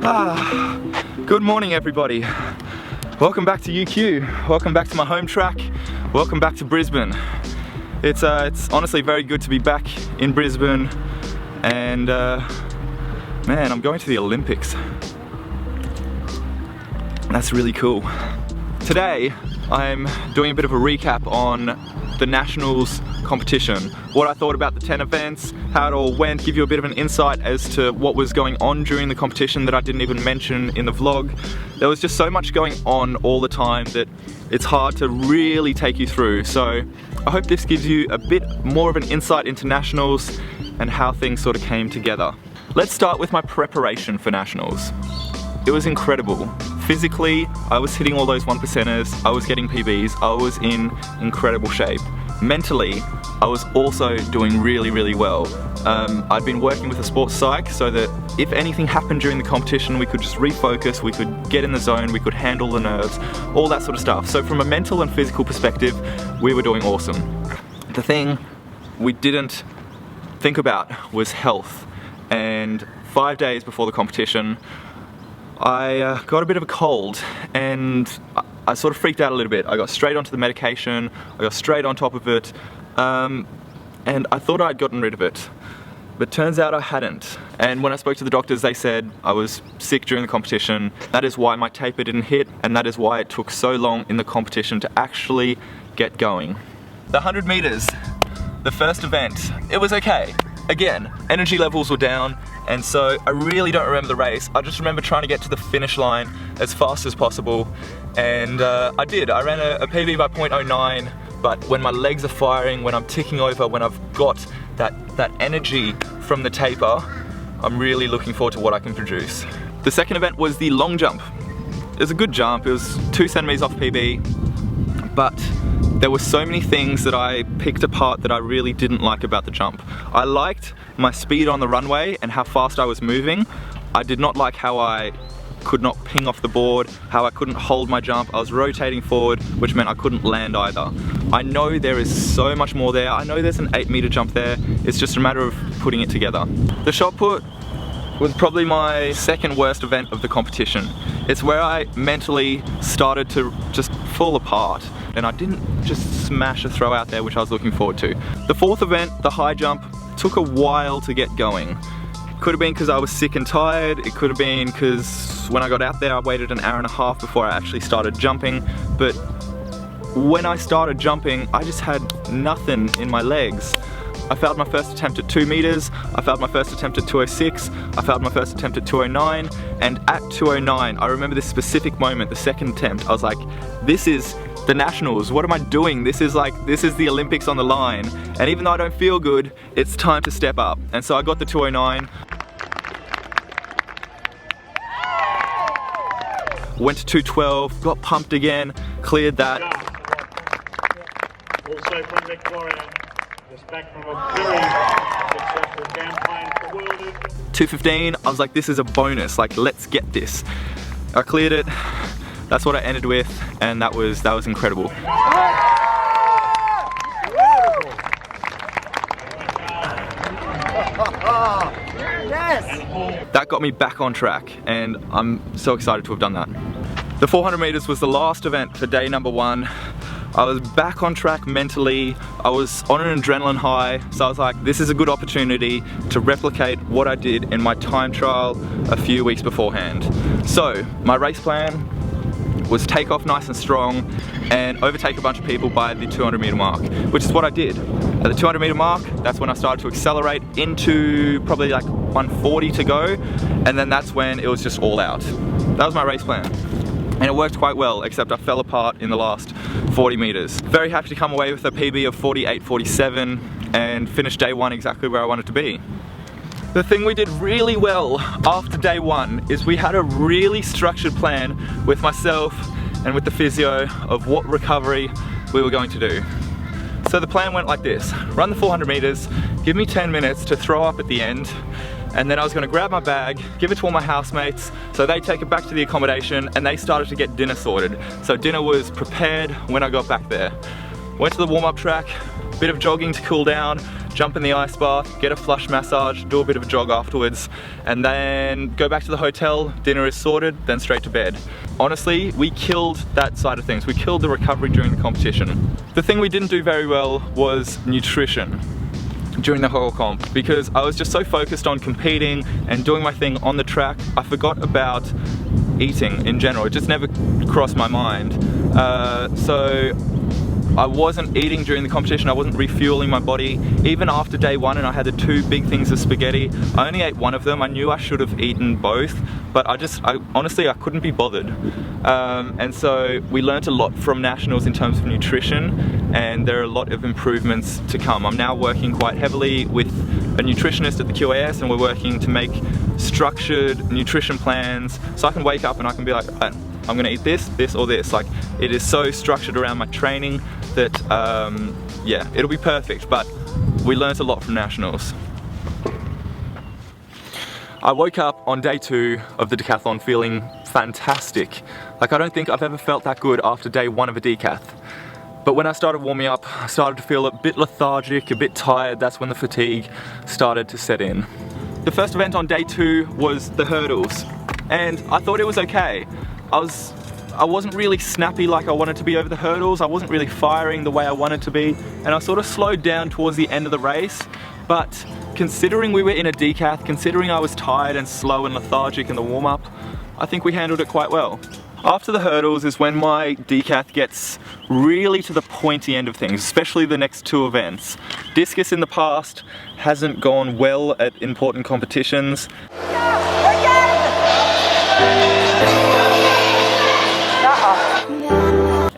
Good morning, everybody. Welcome back to UQ. Welcome back to my home track. Welcome back to Brisbane. It's honestly very good to be back in Brisbane, and man, I'm going to the Olympics. That's really cool. Today, I'm doing a bit of a recap on the Nationals competition, what I thought about the 10 events, how it all went, give you a bit of an insight as to what was going on during the competition that I didn't even mention in the vlog. There was just so much going on all the time that it's hard to really take you through. So I hope this gives you a bit more of an insight into Nationals and how things sort of came together. Let's start with my preparation for Nationals. It was incredible. Physically, I was hitting all those 1%ers, I was getting PBs, I was in incredible shape. Mentally, I was also doing really well. I'd been working with a sports psych so that if anything happened during the competition, we could just refocus, we could get in the zone, we could handle the nerves, all that sort of stuff. So from a mental and physical perspective, we were doing awesome. The thing we didn't think about was health. And 5 days before the competition, I got a bit of a cold and I sort of freaked out a little bit. I got straight onto the medication, I got straight on top of it, and I thought I'd gotten rid of it. But turns out I hadn't. And when I spoke to the doctors, they said I was sick during the competition. That is why my taper didn't hit, and that is why it took so long in the competition to actually get going. The 100 meters, the first event, it was okay. Again, energy levels were down, and so I really don't remember the race. I just remember trying to get to the finish line as fast as possible, and I did. I ran a PB by 0.09, but when my legs are firing, when I'm ticking over, when I've got that energy from the taper, I'm really looking forward to what I can produce. The second event was the long jump. It was a good jump. It was 2 centimeters off PB, but there were so many things that I picked apart that I really didn't like about the jump. I liked my speed on the runway and how fast I was moving. I did not like how I could not ping off the board, how I couldn't hold my jump. I was rotating forward, which meant I couldn't land either. I know there is so much more there. I know there's an 8-meter jump there. It's just a matter of putting it together. The shot put was probably my second worst event of the competition. It's where I mentally started to just fall apart, and I didn't just smash a throw out there, which I was looking forward to. The fourth event, the high jump, took a while to get going. Could have been because I was sick and tired, it could have been because when I got out there I waited an hour and a half before I actually started jumping, but when I started jumping I just had nothing in my legs. I failed my first attempt at 2 meters, I failed my first attempt at 206, I failed my first attempt at 209, and at 209, I remember this specific moment, the second attempt, I was like, this is the Nationals, what am I doing? This is the Olympics on the line, and even though I don't feel good, it's time to step up. And so I got the 209, went to 212, got pumped again, cleared that. Also from Victoria. Back from a very successful campaign for World. 215, I was like, this is a bonus, like let's get this. I cleared it, that's what I ended with, and that was incredible. Yes! That got me back on track, and I'm so excited to have done that. The 400 meters was the last event for day number 1. I was back on track mentally, I was on an adrenaline high, so I was like, this is a good opportunity to replicate what I did in my time trial a few weeks beforehand. So, my race plan was take off nice and strong and overtake a bunch of people by the 200 meter mark, which is what I did. At the 200 meter mark, that's when I started to accelerate into probably like 140 to go, and then that's when it was just all out. That was my race plan. And it worked quite well, except I fell apart in the last 40 meters. Very happy to come away with a PB of 48.47 and finish day 1 exactly where I wanted to be. The thing we did really well after day 1 is we had a really structured plan with myself and with the physio of what recovery we were going to do. So the plan went like this: run the 400 meters, give me 10 minutes to throw up at the end, and then I was going to grab my bag, give it to all my housemates, so they take it back to the accommodation and they started to get dinner sorted. So dinner was prepared when I got back there. Went to the warm-up track, bit of jogging to cool down, jump in the ice bath, get a flush massage, do a bit of a jog afterwards, and then go back to the hotel, dinner is sorted, then straight to bed. Honestly, we killed that side of things. We killed the recovery during the competition. The thing we didn't do very well was nutrition during the whole comp, because I was just so focused on competing and doing my thing on the track, I forgot about eating in general. It just never crossed my mind. So I wasn't eating during the competition, I wasn't refueling my body. Even after day one and I had the 2 big things of spaghetti, I only ate one of them. I knew I should have eaten both, but honestly, I couldn't be bothered. And so we learnt a lot from nationals in terms of nutrition, and there are a lot of improvements to come. I'm now working quite heavily with a nutritionist at the QAS, and we're working to make structured nutrition plans so I can wake up and I can be like, I'm gonna eat this, this or this. Like, it is so structured around my training that, yeah, it'll be perfect, but we learnt a lot from nationals. I woke up on day 2 of the decathlon feeling fantastic. Like, I don't think I've ever felt that good after day 1 of a decath. But when I started warming up, I started to feel a bit lethargic, a bit tired. That's when the fatigue started to set in. The first event on day 2 was the hurdles, and I thought it was okay. I wasn't really snappy like I wanted to be over the hurdles. I wasn't really firing the way I wanted to be, and I sort of slowed down towards the end of the race. But considering we were in a decath, considering I was tired and slow and lethargic in the warm-up, I think we handled it quite well. After the hurdles is when my decath gets really to the pointy end of things, especially the next 2 events. Discus in the past hasn't gone well at important competitions.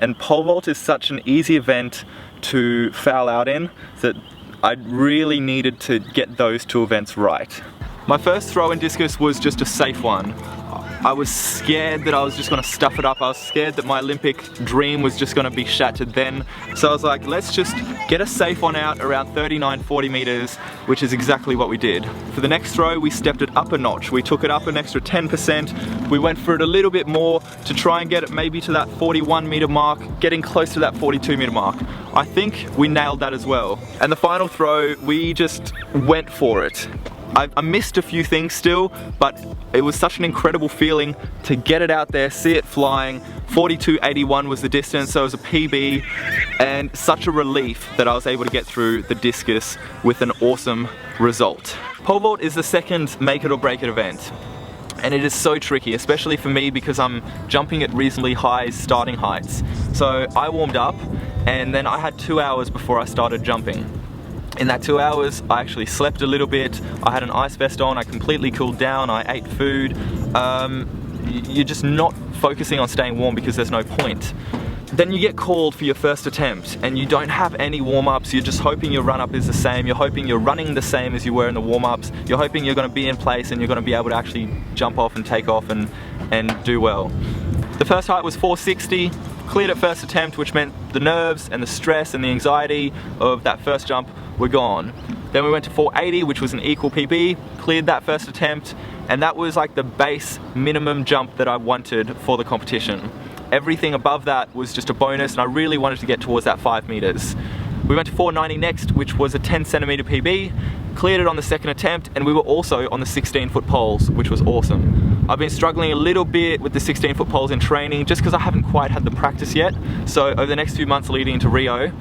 And pole vault is such an easy event to foul out in that I really needed to get those 2 events right. My first throw in discus was just a safe one. I was scared that I was just gonna stuff it up. I was scared that my Olympic dream was just gonna be shattered then. So I was like, let's just get a safe one out around 39, 40 meters, which is exactly what we did. For the next throw, we stepped it up a notch. We took it up an extra 10%. We went for it a little bit more to try and get it maybe to that 41 meter mark, getting close to that 42 meter mark. I think we nailed that as well. And the final throw, we just went for it. I missed a few things still, but it was such an incredible feeling to get it out there, see it flying. 42.81 was the distance, so it was a PB, and such a relief that I was able to get through the discus with an awesome result. Pole vault is the second make it or break it event, and it is so tricky, especially for me because I'm jumping at reasonably high starting heights. So I warmed up, and then I had 2 hours before I started jumping. In that 2 hours, I actually slept a little bit, I had an ice vest on, I completely cooled down, I ate food. You're just not focusing on staying warm because there's no point. Then you get called for your first attempt and you don't have any warm-ups, you're just hoping your run-up is the same, you're hoping you're running the same as you were in the warm-ups, you're hoping you're going to be in place and you're going to be able to actually jump off and take off and do well. The first height was 460, cleared at first attempt, which meant the nerves and the stress and the anxiety of that first jump were gone. Then we went to 480, which was an equal PB, cleared that first attempt, and that was like the base minimum jump that I wanted for the competition. Everything above that was just a bonus, and I really wanted to get towards that 5 meters. We went to 490 next, which was a 10 centimeter PB, cleared it on the second attempt, and we were also on the 16-foot poles, which was awesome. I've been struggling a little bit with the 16-foot poles in training just because I haven't quite had the practice yet. So over the next few months leading into Rio,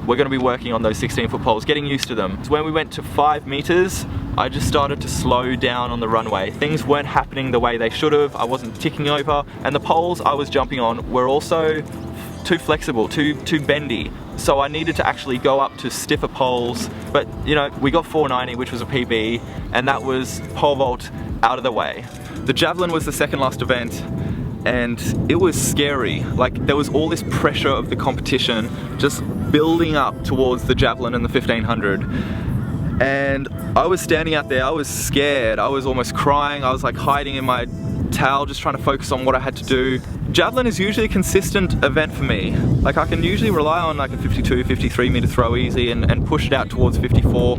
we're going to be working on those 16-foot poles, getting used to them. So when we went to 5 meters, I just started to slow down on the runway. Things weren't happening the way they should have, I wasn't ticking over, and the poles I was jumping on were also too flexible, too bendy. So I needed to actually go up to stiffer poles, but you know, we got 490, which was a PB, and that was pole vault out of the way. The Javelin was the second last event, and it was scary. Like, there was all this pressure of the competition just building up towards the Javelin and the 1500. And I was standing out there, I was scared, I was almost crying, I was like hiding in my towel, just trying to focus on what I had to do. Javelin is usually a consistent event for me. Like, I can usually rely on like a 52, 53 meter throw easy and push it out towards 54,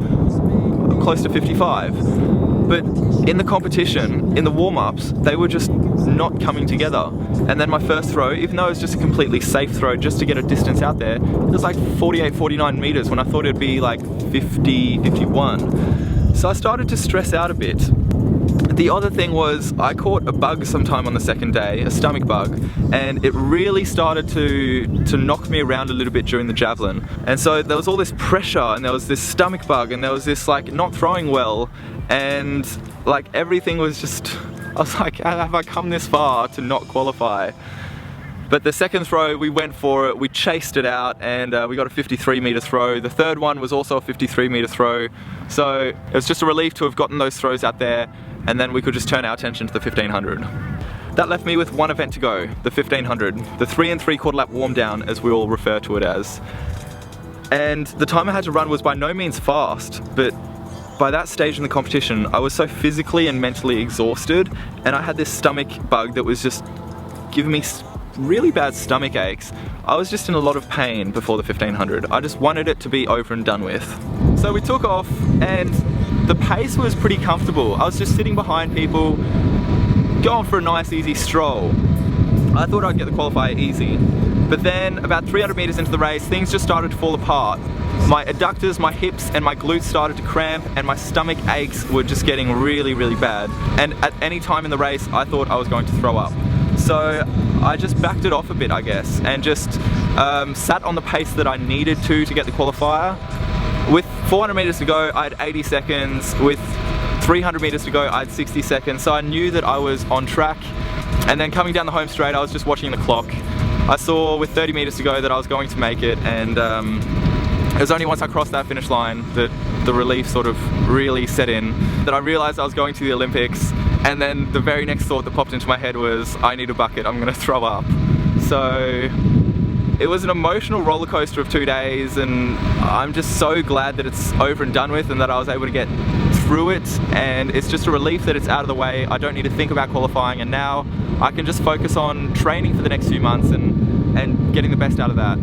close to 55. But in the competition, in the warm-ups, they were just not coming together. And then my first throw, even though it was just a completely safe throw just to get a distance out there, it was like 48, 49 meters when I thought it'd be like 50, 51. So I started to stress out a bit. The other thing was I caught a bug sometime on the second day, a stomach bug, and it really started to knock me around a little bit during the javelin. And so there was all this pressure, and there was this stomach bug, and there was this like not throwing well, and like everything was just, I was like, have I come this far to not qualify? But the second throw, we went for it, we chased it out, and we got a 53-meter throw. The third one was also a 53-meter throw. So it was just a relief to have gotten those throws out there, and then we could just turn our attention to the 1500. That left me with one event to go, the 1500, the 3 3/4 lap warm down, as we all refer to it as. And the time I had to run was by no means fast, but by that stage in the competition, I was so physically and mentally exhausted, and I had this stomach bug that was just giving me really bad stomach aches. I was just in a lot of pain before the 1500. I just wanted it to be over and done with. So we took off, and the pace was pretty comfortable. I was just sitting behind people, going for a nice easy stroll. I thought I'd get the qualifier easy. But then about 300 meters into the race, things just started to fall apart. My adductors, my hips, and my glutes started to cramp, and my stomach aches were just getting really, really bad. And at any time in the race, I thought I was going to throw up. So I just backed it off a bit, I guess, and just sat on the pace that I needed to get the qualifier. With 400 meters to go, I had 80 seconds. With 300 meters to go, I had 60 seconds. So I knew that I was on track. And then coming down the home straight, I was just watching the clock. I saw with 30 meters to go that I was going to make it, and it was only once I crossed that finish line that the relief sort of really set in, that I realized I was going to the Olympics. And then the very next thought that popped into my head was, I need a bucket, I'm gonna throw up. So it was an emotional roller coaster of 2 days, and I'm just so glad that it's over and done with and that I was able to get through it, and it's just a relief that it's out of the way. I don't need to think about qualifying, and now I can just focus on training for the next few months and getting the best out of that.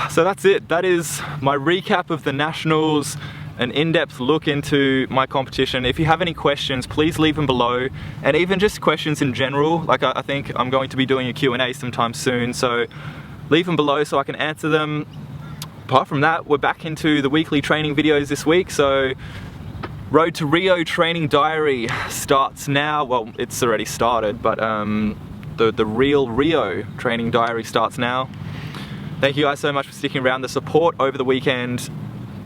So that's it. That is my recap of the Nationals, an in-depth look into my competition. If you have any questions, please leave them below, and even just questions in general. Like I think I'm going to be doing a Q&A sometime soon, so leave them below so I can answer them. Apart from that, we're back into the weekly training videos this week, so Road to Rio training diary starts now. Well, it's already started, but the real Rio training diary starts now. Thank you guys so much for sticking around. The support over the weekend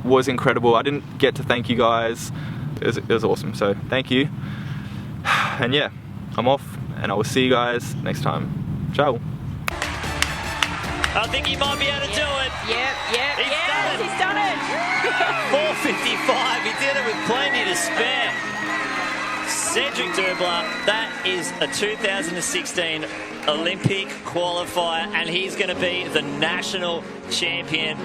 was incredible. I didn't get to thank you guys. It was awesome, so thank you. And yeah, I'm off, and I will see you guys next time. Ciao. I think he might be able to do it. Yep. He's done it. 4:55. He did it with plenty to spare. Cedric Dubler, that is a 2016 Olympic qualifier, and he's going to be the national champion.